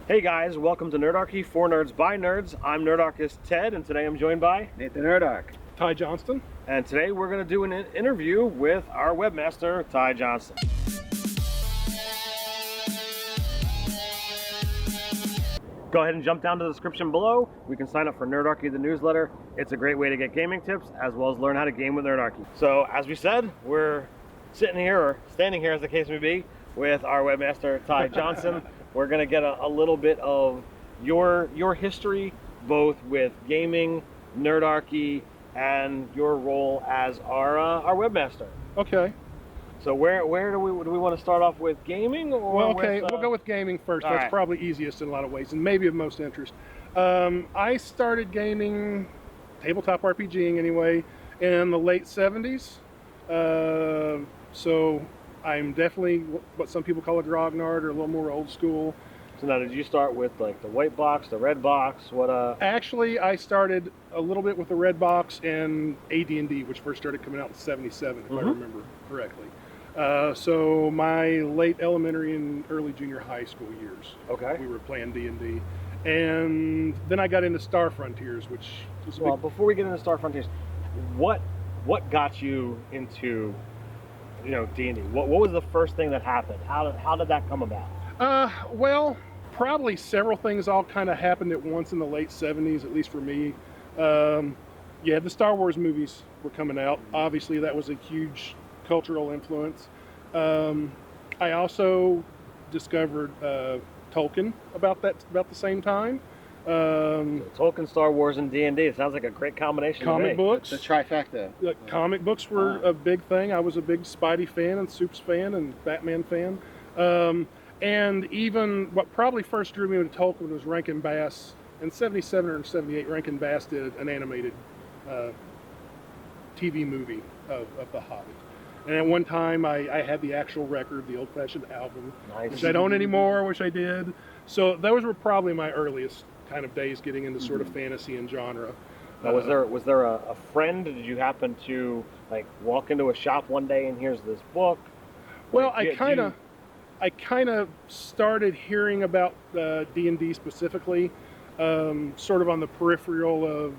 Hey guys, welcome to Nerdarchy for Nerds by Nerds. I'm Nerdarchist Ted, and today I'm joined by Nathan Nerdarchy. Ty Johnston. And today we're going to do an interview with our webmaster, Ty Johnston. Go ahead and jump down to the description below. We can sign up for Nerdarchy, the newsletter. It's a great way to get gaming tips as well as learn how to game with Nerdarchy. So as we said, we're sitting here, or standing here as the case may be, with our webmaster, Ty Johnston. We're going to get a little bit of your history, both with gaming, Nerdarchy, and your role as our webmaster. Okay. So where do we want to start off with, gaming, or Well, okay, with, we'll go with gaming first. all That's right. probably easiest in a lot of ways, and maybe of most interest. I started gaming, tabletop RPGing anyway, in the late 70s. So I'm definitely what some people call a grognard, or a little more old school. So now, did you start with like the white box, the red box? What Actually, I started a little bit with the red box and AD&D, which first started coming out in 77, if I remember correctly. So my late elementary and early junior high school years, Okay. we were playing D&D. And then I got into Star Frontiers, which was Well, before we get into Star Frontiers, what got you into, D&D? What was the first thing that happened? How did that come about? well, probably several things all kind of happened at once in the late 70s, at least for me. Yeah, the Star Wars movies were coming out. Obviously, that was a huge cultural influence. I also discovered Tolkien about the same time. Tolkien, Star Wars, and D&D. It sounds like a great combination. Comic books. The trifecta. Comic books were a big thing. I was a big Spidey fan and Supes fan and Batman fan. And even what probably first drew me to Tolkien was Rankin Bass. In 77 or 78, Rankin Bass did an animated TV movie of The Hobbit. And at one time, I had the actual record, the old-fashioned album, Nice. which I don't anymore, which I did. So those were probably my earliest kind of days getting into sort of fantasy and genre. Now, was there a friend? Did you happen to like walk into a shop one day and here's this book? Well, Like, I kind of started hearing about D&D specifically, sort of on the peripheral of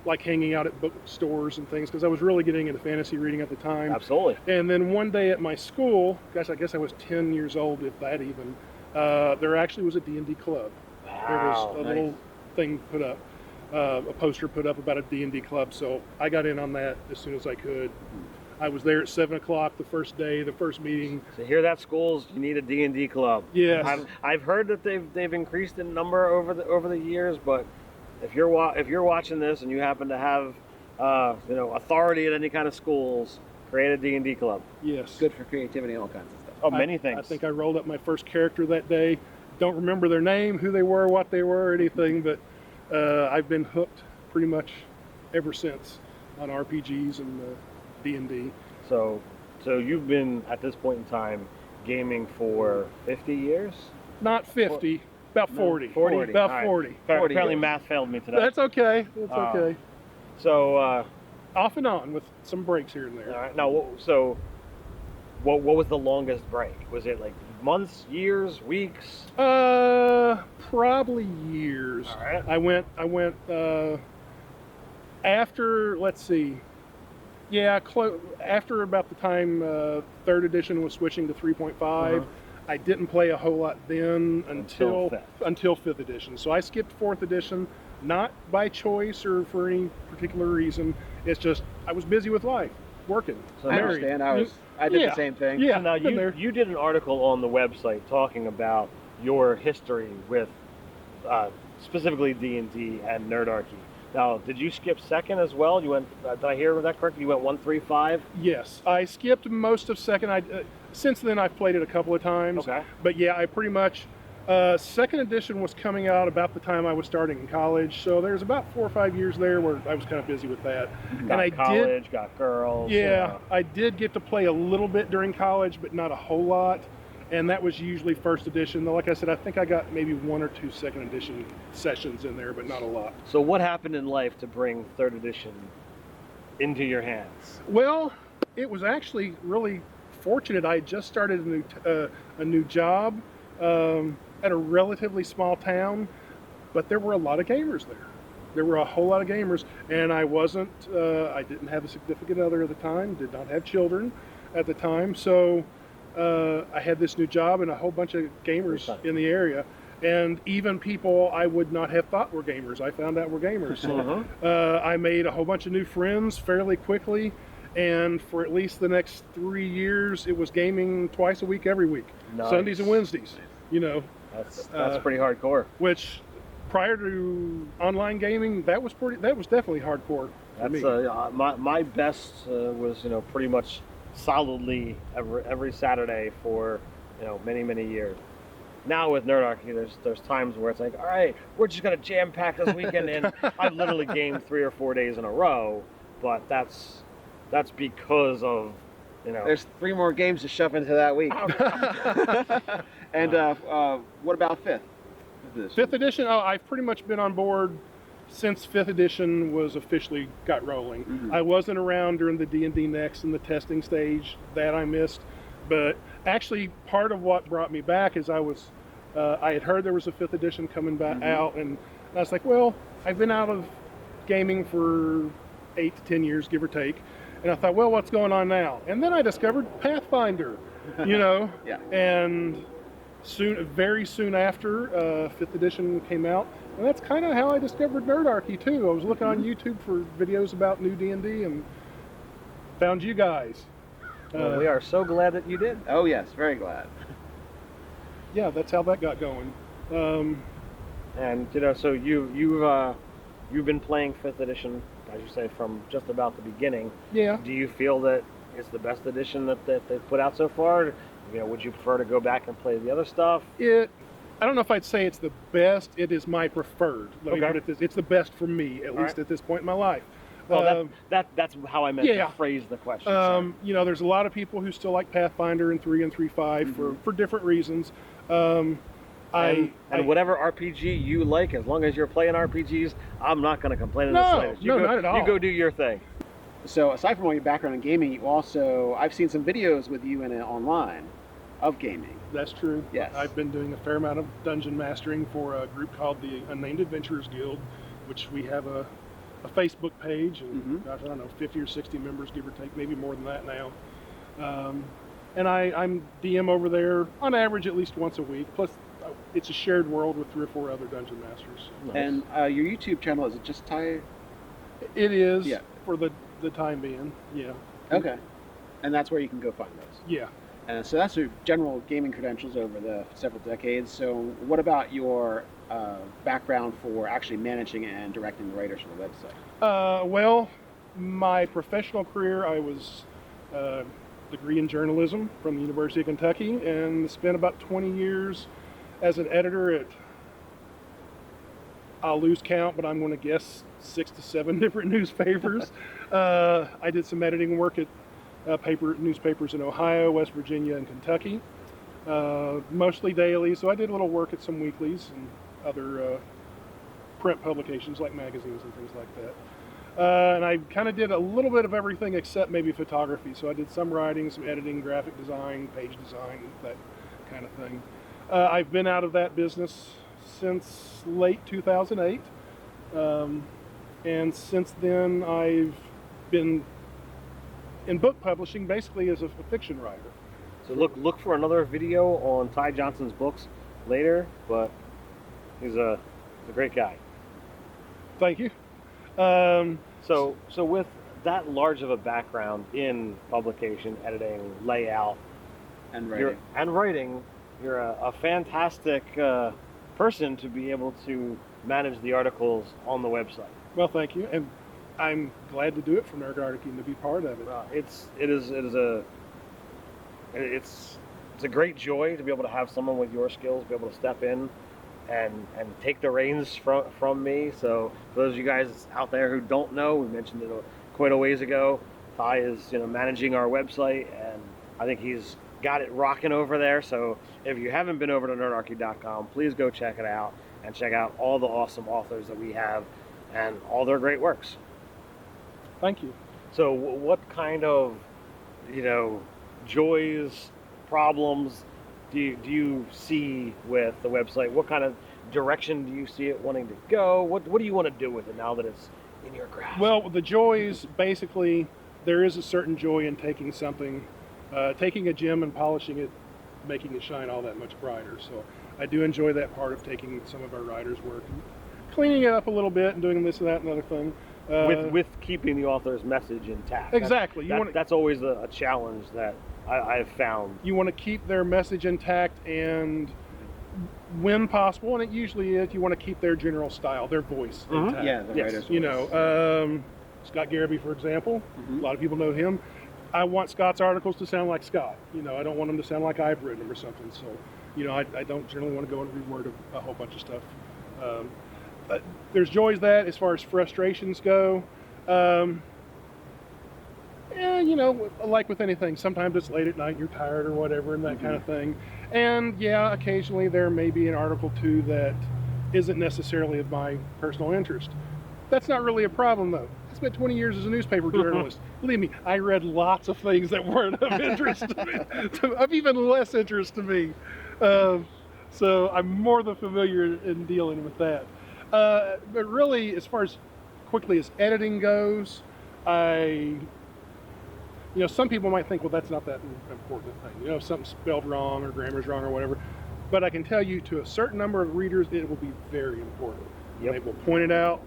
like hanging out at bookstores and things, because I was really getting into fantasy reading at the time. Absolutely. And then one day at my school, gosh, I guess I was 10 years old, if that even, there actually was a D&D club. There was a little thing put up, a poster put up about a D&D club, so I got in on that as soon as I could. I was there at 7 o'clock the first day, the first meeting. So hear that, schools? You need a D&D club. Yes. I've heard that they've increased in number over the years, but if you're watching this and you happen to have authority at any kind of schools, create a D&D club. Yes. Good for creativity and all kinds of stuff. Oh, many things. I think I rolled up my first character that day. Don't remember their name, who they were, what they were, or anything, but I've been hooked pretty much ever since on RPGs and D&D. So you've been at this point in time gaming for 50 years? Not 50, about 40. 40? About All right. 40. Apparently math failed me today. That's okay. That's okay. So Off and on with some breaks here and there. all right. Now, so what was the longest break? Was it like months, years, weeks? Probably years. All right. I went after, let's see. Yeah, after about the time 3rd edition was switching to 3.5. I didn't play a whole lot then until 5th edition. So I skipped 4th edition, not by choice or for any particular reason. It's just I was busy with life, working. So I married. understand. I did the same thing. Yeah. So now you did an article on the website talking about your history with specifically D&D and Nerdarchy. Now, did you skip 2nd as well? You went. Did I hear that correctly? You went 1, 3, 5. Yes, I skipped most of 2nd. Since then, I've played it a couple of times. Okay. But yeah, I pretty much 2nd edition was coming out about the time I was starting in college. So there's about 4 or 5 years there where I was kind of busy with that. Got college, got girls. Yeah, I did get to play a little bit during college, but not a whole lot. And that was usually 1st edition. Though, like I said, I think I got maybe 1 or 2 2nd edition sessions in there, but not a lot. So what happened in life to bring 3rd edition into your hands? Well, it was actually really fortunate. I had just started a new job. at a relatively small town, but there were a lot of gamers there. There were a whole lot of gamers, and I didn't have a significant other at the time, did not have children at the time, so I had this new job and a whole bunch of gamers in the area, and even people I would not have thought were gamers, I found out were gamers. So, I made a whole bunch of new friends fairly quickly, and for at least the next 3 years, it was gaming twice a week, every week, Sundays and Wednesdays. You know, that's pretty hardcore. Which, prior to online gaming, that was definitely hardcore for me. My best was pretty much solidly every Saturday for many years. Now with Nerdarchy, there's times where it's like, all right, we're just gonna jam pack this weekend in. I've literally gamed 3 or 4 days in a row, but that's because of There's 3 more games to shove into that week. And what about 5th? Fifth edition? Oh, I've pretty much been on board since 5th edition was officially got rolling. Mm-hmm. I wasn't around during the D&D Next and the testing stage, that I missed. But actually, part of what brought me back is I had heard there was a 5th edition coming back out, and I was like, well, I've been out of gaming for 8 to 10 years, give or take. And I thought, well, what's going on now? And then I discovered Pathfinder, Yeah. And very soon after 5th edition came out, and that's kind of how I discovered Nerdarchy too. I was looking on YouTube for videos about new D&D and found you guys. Well, we are so glad that you did. Oh yes, very glad. Yeah, that's how that got going. And so you've been playing 5th edition, as you say, from just about the beginning. Yeah. Do you feel that it's the best edition that they've put out so far? Would you prefer to go back and play the other stuff? I don't know if I'd say it's the best. It is my preferred. Let me put it this: it's the best for me, at least at this point in my life. Well, that's how I meant to phrase the question. There's a lot of people who still like Pathfinder and 3 and 3.5 for different reasons. And whatever RPG you like, as long as you're playing RPGs, I'm not going to complain in the slightest. Not at all. You go do your thing. So aside from all your background in gaming, I've seen some videos with you in it online of gaming. That's true. Yes. I've been doing a fair amount of dungeon mastering for a group called the Unnamed Adventurers Guild, which we have a Facebook page, and gosh, I don't know, 50 or 60 members, give or take, maybe more than that now. And I'm DM over there on average at least once a week. Plus, it's a shared world with 3 or 4 other dungeon masters. Nice. And your YouTube channel, is it just Ty? It is, for the time being, yeah. Okay. And that's where you can go find those? Yeah. And so that's your general gaming credentials over the several decades. So what about your background for actually managing and directing the writers for the website? Well, my professional career, I was degree in journalism from the University of Kentucky, and spent about 20 years as an editor at, I'll lose count, but I'm going to guess 6 to 7 different newspapers. I did some editing work at newspapers in Ohio, West Virginia, and Kentucky, mostly daily. So I did a little work at some weeklies and other print publications like magazines and things like that. And I kind of did a little bit of everything except maybe photography. So I did some writing, some editing, graphic design, page design, that kind of thing. I've been out of that business since late 2008. And since then, I've been in book publishing, basically as a fiction writer. So look for another video on Ty Johnston's books later, but he's a great guy. Thank you. So with that large of a background in publication, editing, layout, and writing, you're a fantastic person to be able to manage the articles on the website. Well, thank you, and I'm glad to do it for Nerdarchy and to be part of it. It's a great joy to be able to have someone with your skills be able to step in and take the reins from me. So for those of you guys out there who don't know, we mentioned it quite a ways ago. Ty is managing our website, and I think he's got it rocking over there. So if you haven't been over to nerdarchy.com, please go check it out and check out all the awesome authors that we have and all their great works. Thank you. So what kind of joys, problems do you see with the website? What kind of direction do you see it wanting to go? What do you want to do with it now that it's in your grasp? Well, the joys, basically, there is a certain joy in taking something, taking a gem and polishing it, making it shine all that much brighter. So I do enjoy that part of taking some of our writers' work and cleaning it up a little bit and doing this and that and other thing. With keeping the author's message intact. Exactly. That's always a challenge that I've found. You want to keep their message intact, and when possible, and it usually is, you want to keep their general style, their voice intact. Yeah, the writer's voice. You know, Scott Garrity, for example, a lot of people know him. I want Scott's articles to sound like Scott. You know, I don't want them to sound like I've written them or something. So, you know, I don't generally want to go and reword a whole bunch of stuff. But there's joys that, as far as frustrations go. Yeah, you know, like with anything, sometimes it's late at night, you're tired or whatever, and that kind of thing. And yeah, occasionally there may be an article too that isn't necessarily of my personal interest. That's not really a problem though. I spent 20 years as a newspaper journalist. Believe me, I read lots of things that weren't of interest to me, of even less interest to me. So I'm more than familiar in dealing with that. But really, as far as quickly as editing goes, you know, some people might think, well, that's not that important thing. You know, if something's spelled wrong or grammar's wrong or whatever. But I can tell you, to a certain number of readers, it will be very important. Yep. They will point it out.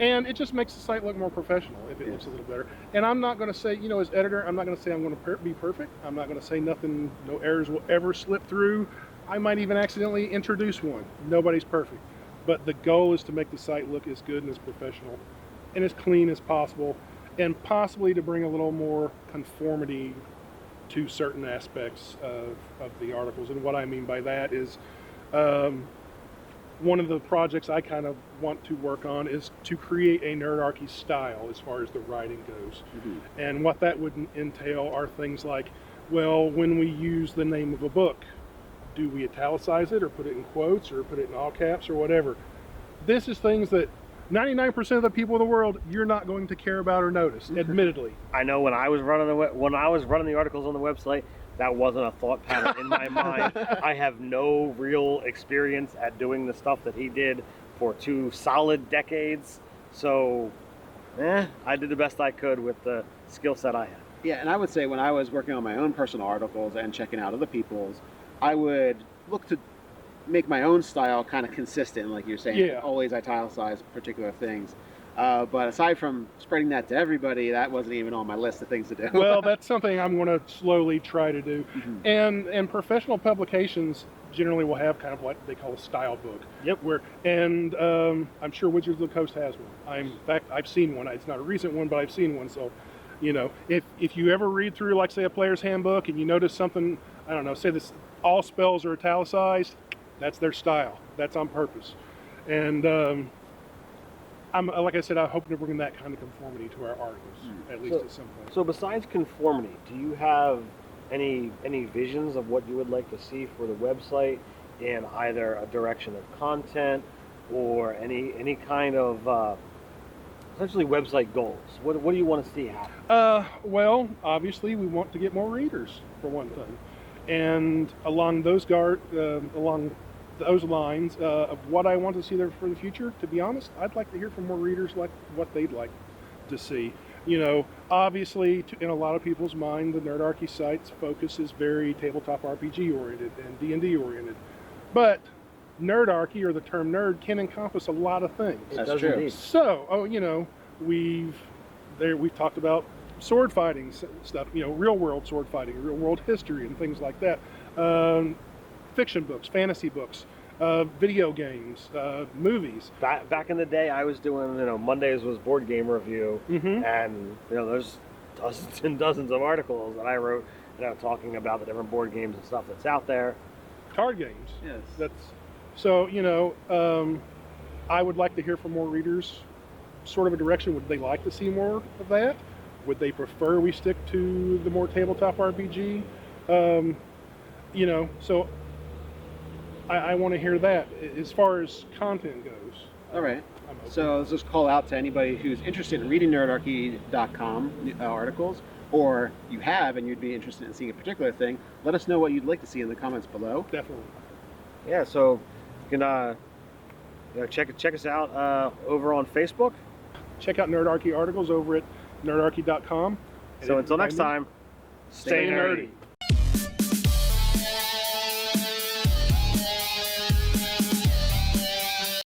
And it just makes the site look more professional if it looks a little better. And I'm not going to say, you know, as editor, I'm not going to say I'm going to be perfect. I'm not going to say nothing, no errors will ever slip through. I might even accidentally introduce one. Nobody's perfect. But the goal is to make the site look as good and as professional and as clean as possible, and possibly to bring a little more conformity to certain aspects of the articles. And what I mean by that is one of the projects I kind of want to work on is to create a Nerdarchy style as far as the writing goes. And what that would entail are things like, well, when we use the name of a book, do we italicize it or put it in quotes or put it in all caps or whatever? This is things that 99% of the people in the world, you're not going to care about or notice, admittedly. I know when I was running the articles on the website, that wasn't a thought pattern in my mind. I have no real experience at doing the stuff that he did for 2 solid decades. So, I did the best I could with the skill set I had. Yeah, and I would say when I was working on my own personal articles and checking out other people's, I would look to make my own style kind of consistent, like you're saying, always italicize particular things. But aside from spreading that to everybody, that wasn't even on my list of things to do. Well, that's something I'm going to slowly try to do. And professional publications generally will have kind of what they call a style book. Yep. And I'm sure Wizards of the Coast has one. In fact, I've seen one. It's not a recent one, but I've seen one. So, you know, if you ever read through, like, say, a player's handbook and you notice something, I don't know, say this, all spells are italicized, that's their style. That's on purpose. And I'm, like I said, I'm hoping to bring that kind of conformity to our articles, at least at some point. So besides conformity, do you have any visions of what you would like to see for the website in either a direction of content or any kind of essentially website goals? What do you want to see happen? Well, obviously we want to get more readers, for one thing. And along those lines of what I want to see there for the future, to be honest, I'd like to hear from more readers like what they'd like to see. You know, obviously, in a lot of people's mind, the Nerdarchy site's focus is very tabletop RPG oriented and D&D oriented. But Nerdarchy, or the term nerd, can encompass a lot of things. That's true. Indeed. So, you know, we've talked about sword fighting stuff, you know, real world sword fighting, real world history and things like that. Fiction books, fantasy books, video games, movies. Back in the day, I was doing, you know, Mondays was board game review, and you know, there's dozens and dozens of articles that I wrote, you know, talking about the different board games and stuff that's out there. Card games. Yes. So, you know, I would like to hear from more readers. Sort of a direction. Would they like to see more of that? Would they prefer we stick to the more tabletop RPG? You know, so I want to hear that as far as content goes. All right. So let's just call out to anybody who's interested in reading nerdarchy.com articles, or you have and you'd be interested in seeing a particular thing, let us know what you'd like to see in the comments below. Definitely. Yeah, so you can check us out over on Facebook. Check out Nerdarchy articles over at nerdarchy.com. So until next time, stay nerdy.